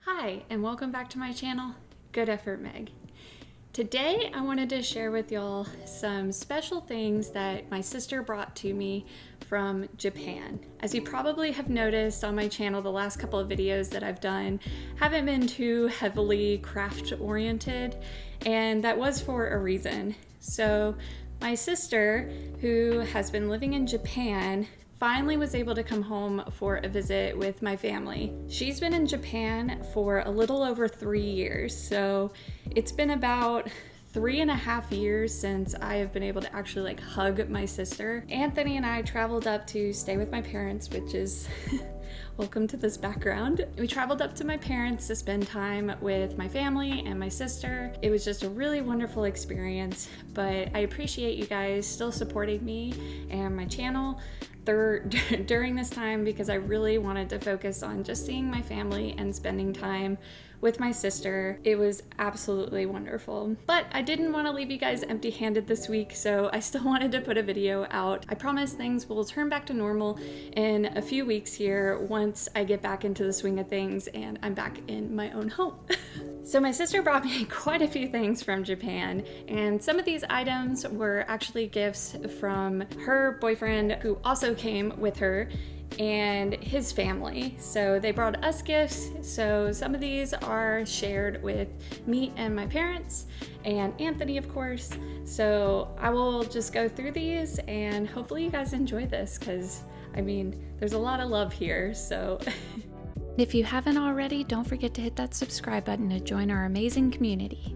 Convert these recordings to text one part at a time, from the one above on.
Hi, and welcome back to my channel, Good Effort Meg. Today I wanted to share with y'all some special things that my sister brought to me from Japan. As you probably have noticed on my channel, the last couple of videos that I've done haven't been too heavily craft oriented, and that was for a reason. So my sister, who has been living in Japan, finally was able to come home for a visit with my family. She's been in Japan for a little over 3 years, so it's been about 3.5 years since I have been able to actually hug my sister. Anthony and I traveled up to stay with my parents, which is welcome to this background. We traveled up to my parents to spend time with my family and my sister. It was just a really wonderful experience, but I appreciate you guys still supporting me and my channel during this time, because I really wanted to focus on just seeing my family and spending time with my sister. It was absolutely wonderful. But I didn't want to leave you guys empty-handed this week, so I still wanted to put a video out. I promise things will turn back to normal in a few weeks here once I get back into the swing of things and I'm back in my own home. So my sister brought me quite a few things from Japan, and some of these items were actually gifts from her boyfriend, who also came with her, and his family. So they brought us gifts. So some of these are shared with me and my parents and Anthony, of course. So I will just go through these and hopefully you guys enjoy this, because I mean, there's a lot of love here, so. If you haven't already, don't forget to hit that subscribe button to join our amazing community.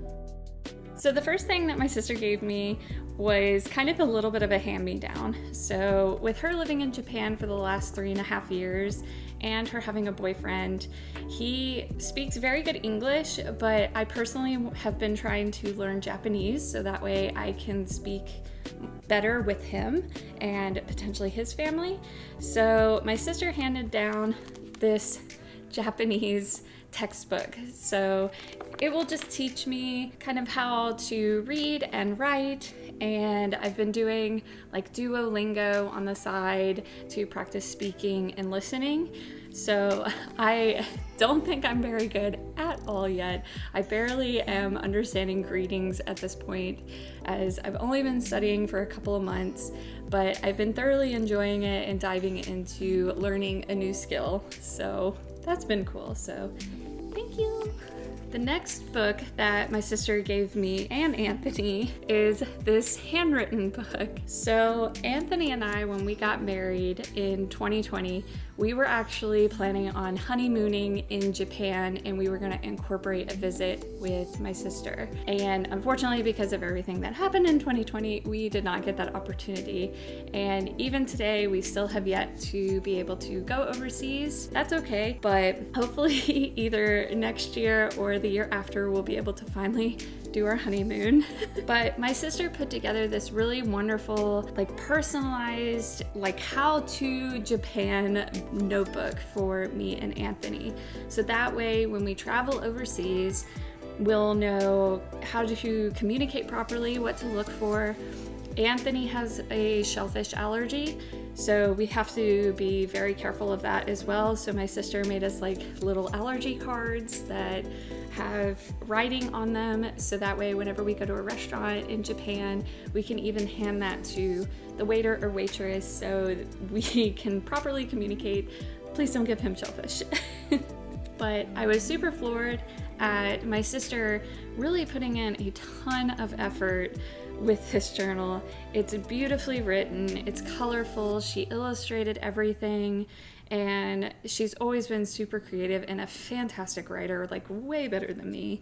So the first thing that my sister gave me was kind of a little bit of a hand-me-down. So with her living in Japan for the last 3.5 years and her having a boyfriend, he speaks very good English, but I personally have been trying to learn Japanese so that way I can speak better with him and potentially his family. So my sister handed down this Japanese textbook. So it will just teach me kind of how to read and write, and I've been doing Duolingo on the side to practice speaking and listening. So I don't think I'm very good at all yet. I barely am understanding greetings at this point, as I've only been studying for a couple of months, but I've been thoroughly enjoying it and diving into learning a new skill. So that's been cool, so thank you. The next book that my sister gave me and Anthony is this handwritten book. So Anthony and I, when we got married in 2020, we were actually planning on honeymooning in Japan, and we were going to incorporate a visit with my sister. And unfortunately, because of everything that happened in 2020, we did not get that opportunity. And even today, we still have yet to be able to go overseas. That's okay, but hopefully either next year or the year after, we'll be able to finally do our honeymoon. But my sister put together this really wonderful, personalized, how to Japan notebook for me and Anthony. So that way, when we travel overseas, we'll know how to communicate properly, what to look for. Anthony has a shellfish allergy, so we have to be very careful of that as well. So my sister made us little allergy cards that have writing on them, so that way whenever we go to a restaurant in Japan, we can even hand that to the waiter or waitress so we can properly communicate. Please don't give him shellfish. But I was super floored at my sister really putting in a ton of effort with this journal. It's beautifully written, it's colorful, she illustrated everything, and she's always been super creative and a fantastic writer, way better than me.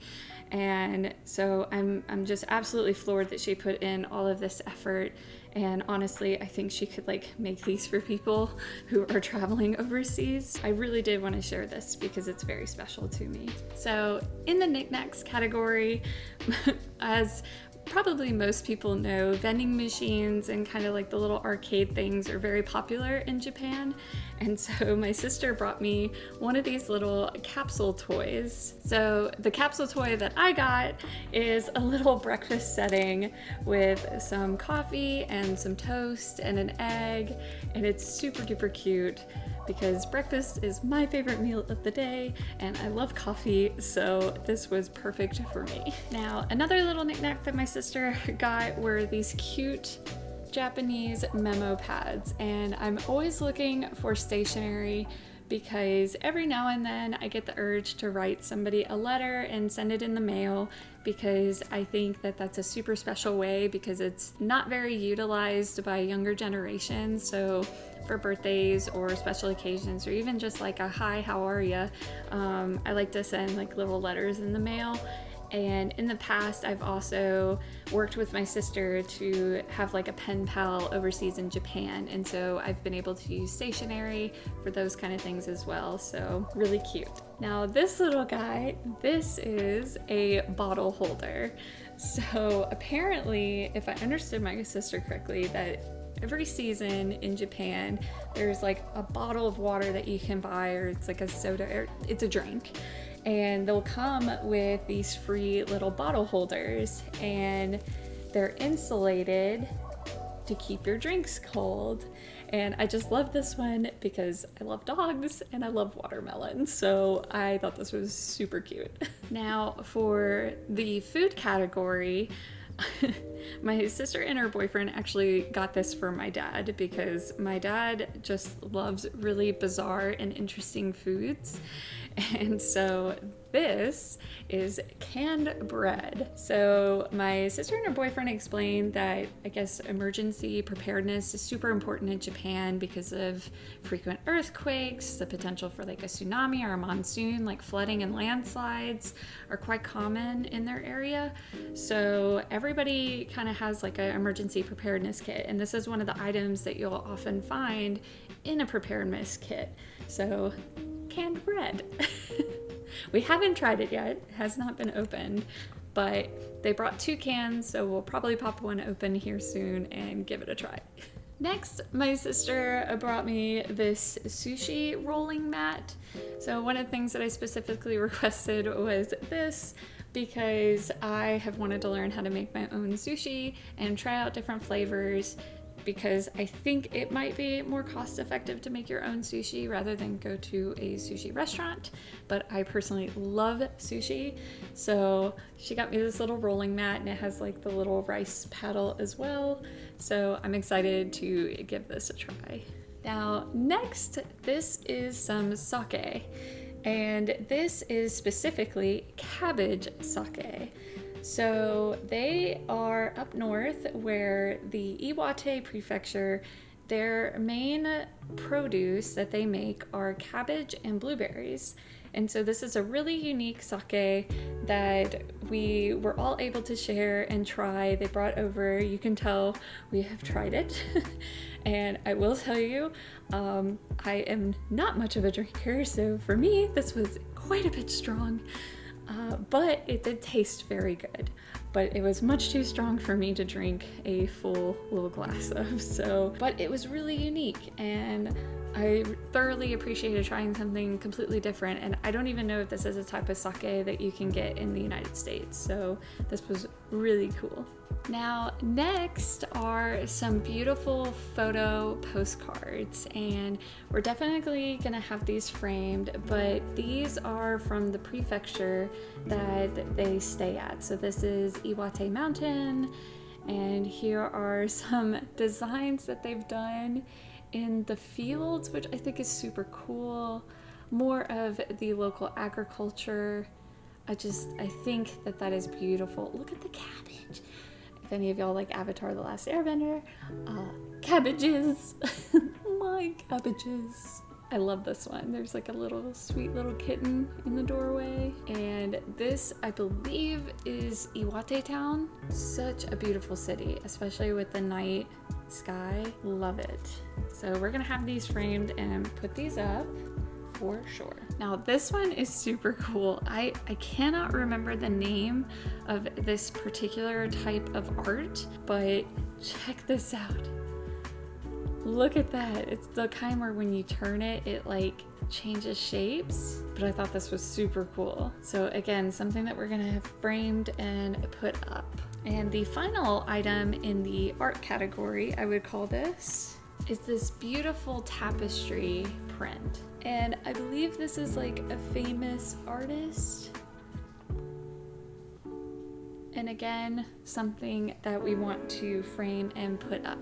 And so I'm just absolutely floored that she put in all of this effort. And honestly, I think she could make these for people who are traveling overseas. I really did want to share this because it's very special to me. So in the knick-knacks category, as probably most people know, vending machines and kind of the little arcade things are very popular in Japan. And so my sister brought me one of these little capsule toys. So the capsule toy that I got is a little breakfast setting with some coffee and some toast and an egg, and it's super duper cute. because breakfast is my favorite meal of the day and I love coffee, so this was perfect for me. Now, another little knick-knack that my sister got were these cute Japanese memo pads, and I'm always looking for stationery because every now and then I get the urge to write somebody a letter and send it in the mail, because I think that that's a super special way, because it's not very utilized by younger generations. So for birthdays or special occasions, or even just like a hi, how are ya, I like to send like little letters in the mail. And in the past, I've also worked with my sister to have like a pen pal overseas in Japan. And so I've been able to use stationery for those kind of things as well. So really cute. Now this little guy, this is a bottle holder. So apparently, if I understood my sister correctly, that every season in Japan, there's like a bottle of water that you can buy, or it's like a soda, or it's a drink. And they'll come with these free little bottle holders, and they're insulated to keep your drinks cold. And I just love this one because I love dogs and I love watermelons, so I thought this was super cute. Now for the food category, my sister and her boyfriend actually got this for my dad, because my dad just loves really bizarre and interesting foods. And so this is canned bread. So my sister and her boyfriend explained that I guess emergency preparedness is super important in Japan because of frequent earthquakes, the potential for like a tsunami or a monsoon, like flooding and landslides are quite common in their area. So everybody kind of has like an emergency preparedness kit, and this is one of the items that you'll often find in a preparedness kit. So canned bread. We haven't tried it yet, it has not been opened, but they brought 2 cans, so we'll probably pop one open here soon and give it a try. Next, my sister brought me this sushi rolling mat. So one of the things that I specifically requested was this, because I have wanted to learn how to make my own sushi and try out different flavors, because I think it might be more cost effective to make your own sushi rather than go to a sushi restaurant. But I personally love sushi, so she got me this little rolling mat, and it has like the little rice paddle as well. So I'm excited to give this a try. Now next, this is some sake, and this is specifically cabbage sake. So they are up north, where the Iwate prefecture, their main produce that they make are cabbage and blueberries. And so this is a really unique sake that we were all able to share and try. They brought over, you can tell we have tried it. And I will tell you, I am not much of a drinker, so for me this was quite a bit strong. But it did taste very good, but it was much too strong for me to drink a full little glass of. So, but it was really unique, and I thoroughly appreciated trying something completely different. And I don't even know if this is a type of sake that you can get in the United States. So this was really cool. Now next are some beautiful photo postcards, and we're definitely gonna have these framed, but these are from the prefecture that they stay at. So this is Iwate Mountain, and here are some designs that they've done in the fields, which I think is super cool. More of the local agriculture. I think that is beautiful. Look at the cabbage. If any of y'all like Avatar: The Last Airbender, cabbages. My cabbages. I love this one. There's like a little sweet little kitten in the doorway. And this, I believe, is Iwate Town. Such a beautiful city, especially with the night sky. Love it. So we're gonna have these framed and put these up for sure. Now this one is super cool. I cannot remember the name of this particular type of art, but check this out. Look at that. It's the kind where when you turn it, it like changes shapes, but I thought this was super cool. So again, something that we're gonna have framed and put up. And the final item in the art category, I would call this, is this beautiful tapestry print. And I believe this is like a famous artist. And again, something that we want to frame and put up.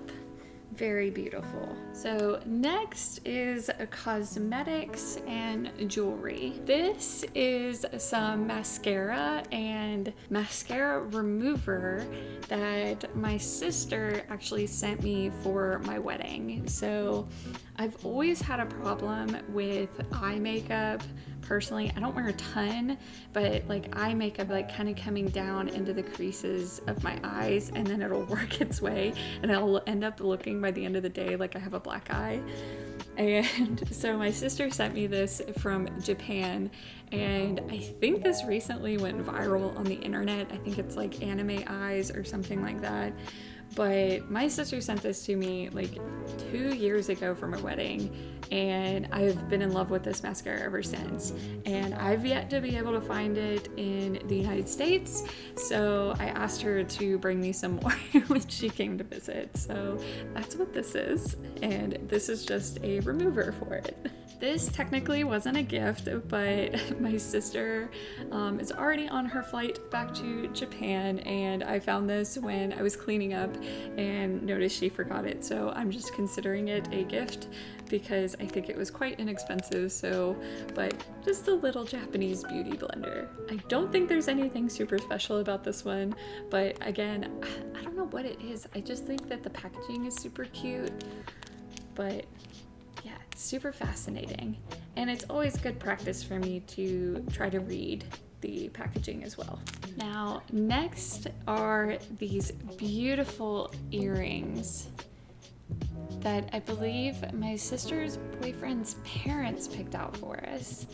Very beautiful. So next is cosmetics and jewelry. This is some mascara and mascara remover that my sister actually sent me for my wedding. So I've always had a problem with eye makeup. Personally, I don't wear a ton, but like eye makeup like kind of coming down into the creases of my eyes, and then it'll work its way and I'll end up looking by the end of the day like I have a black eye. And so my sister sent me this from Japan, and I think this recently went viral on the internet. I think it's like anime eyes or something like that. But my sister sent this to me like 2 years ago for my wedding, and I've been in love with this mascara ever since. And I've yet to be able to find it in the United States, so I asked her to bring me some more when she came to visit. So that's what this is, and this is just a remover for it. This technically wasn't a gift, but my sister is already on her flight back to Japan, and I found this when I was cleaning up and noticed she forgot it. So I'm just considering it a gift because I think it was quite inexpensive. But just a little Japanese beauty blender. I don't think there's anything super special about this one, but again, I don't know what it is. I just think that the packaging is super cute, but yeah, super fascinating. And it's always good practice for me to try to read the packaging as well. Now, next are these beautiful earrings that I believe my sister's boyfriend's parents picked out for us.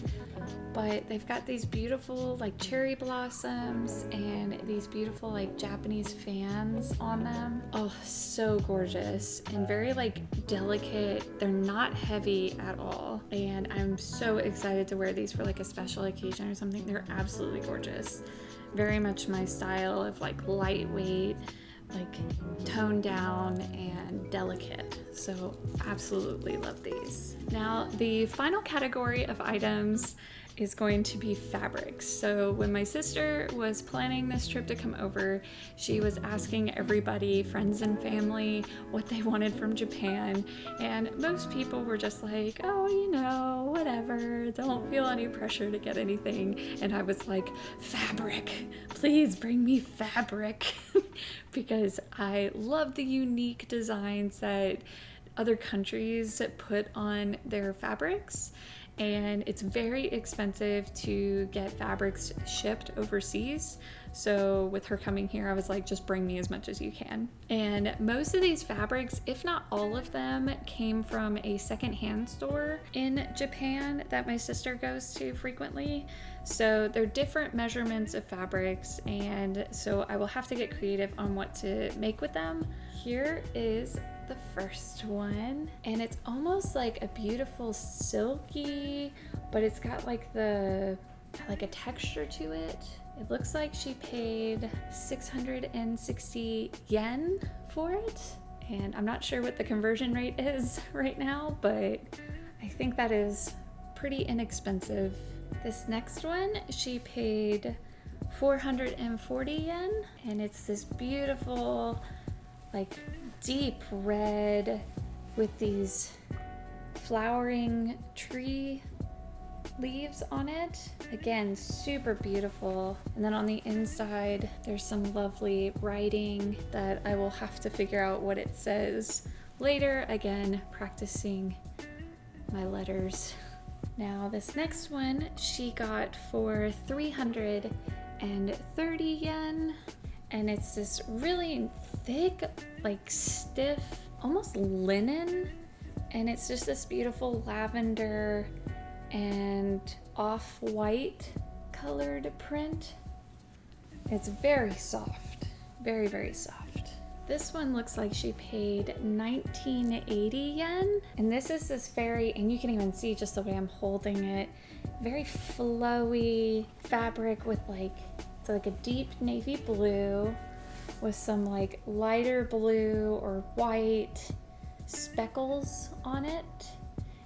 But they've got these beautiful like cherry blossoms and these beautiful like Japanese fans on them. Oh, so gorgeous and very like delicate. They're not heavy at all. And I'm so excited to wear these for like a special occasion or something. They're absolutely gorgeous. Very much my style of like lightweight, like toned down and delicate. So absolutely love these. Now the final category of items is going to be fabrics. So when my sister was planning this trip to come over, she was asking everybody, friends and family, what they wanted from Japan, and most people were just like, oh, you know, whatever, don't feel any pressure to get anything. And I was like, fabric, please bring me fabric. Because I love the unique designs that other countries put on their fabrics. And it's very expensive to get fabrics shipped overseas. So with her coming here, I was like, just bring me as much as you can. And most of these fabrics, if not all of them, came from a secondhand store in Japan that my sister goes to frequently. So they're different measurements of fabrics, and so I will have to get creative on what to make with them. Here is the first one, and it's almost like a beautiful silky, but it's got like a texture to it. It looks like she paid 660 yen for it, and I'm not sure what the conversion rate is right now, but I think that is pretty inexpensive. This next one, she paid 440 yen, and it's this beautiful like deep red with these flowering tree leaves on it. Again, super beautiful. And then on the inside, there's some lovely writing that I will have to figure out what it says later. Again, practicing my letters. Now this next one she got for 330 yen, and it's this really thick, like stiff, almost linen, and it's just this beautiful lavender and off-white colored print. It's very soft, very, very soft. This one looks like she paid 1980 yen, and this is this very, and you can even see just the way I'm holding it, very flowy fabric with like, it's like a deep navy blue with some like lighter blue or white speckles on it.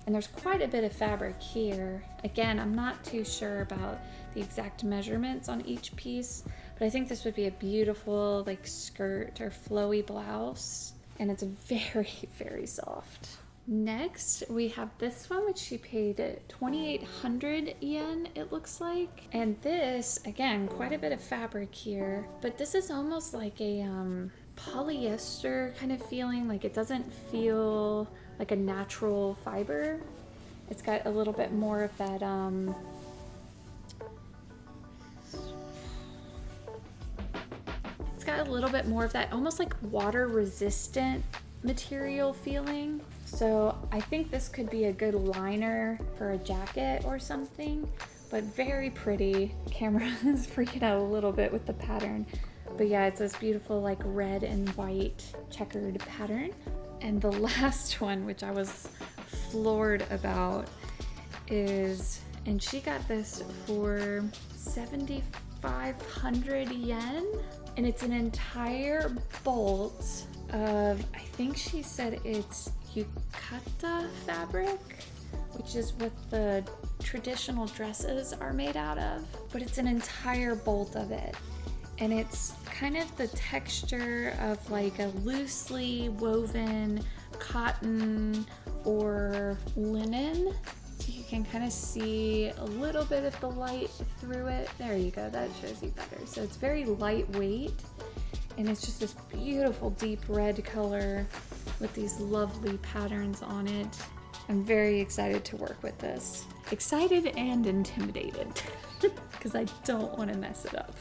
And there's quite a bit of fabric here. Again, I'm not too sure about the exact measurements on each piece, but I think this would be a beautiful like skirt or flowy blouse. And it's very, very soft. Next, we have this one, which she paid 2,800 yen, it looks like. And this, again, quite a bit of fabric here, but this is almost like a polyester kind of feeling. Like it doesn't feel like a natural fiber. It's got a little bit more of that it's got a little bit more of that almost like water resistant material feeling. So I think this could be a good liner for a jacket or something, but very pretty. Camera is freaking out a little bit with the pattern. But yeah, it's this beautiful like red and white checkered pattern. And the last one, which I was floored about, is, and she got this for 7,500 yen. And it's an entire bolt of, I think she said it's yukata fabric, which is what the traditional dresses are made out of. But it's an entire bolt of it. And it's kind of the texture of like a loosely woven cotton or linen. So you can kind of see a little bit of the light through it. There you go, that shows you better. So it's very lightweight, and it's just this beautiful deep red color with these lovely patterns on it. I'm very excited to work with this. Excited and intimidated because I don't want to mess it up.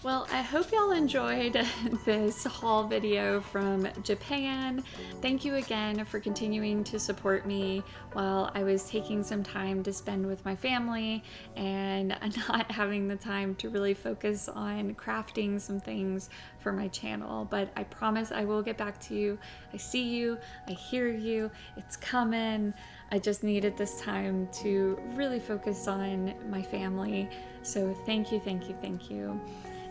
Well, I hope y'all enjoyed this haul video from Japan. Thank you again for continuing to support me while I was taking some time to spend with my family and not having the time to really focus on crafting some things for my channel. But I promise I will get back to you. I see you, I hear you, it's coming. I just needed this time to really focus on my family. So thank you, thank you, thank you.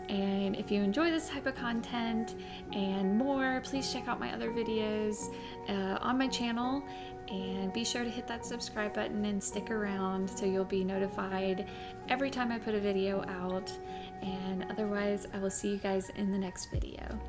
And if you enjoy this type of content and more, please check out my other videos on my channel, and be sure to hit that subscribe button and stick around so you'll be notified every time I put a video out. And otherwise, I will see you guys in the next video.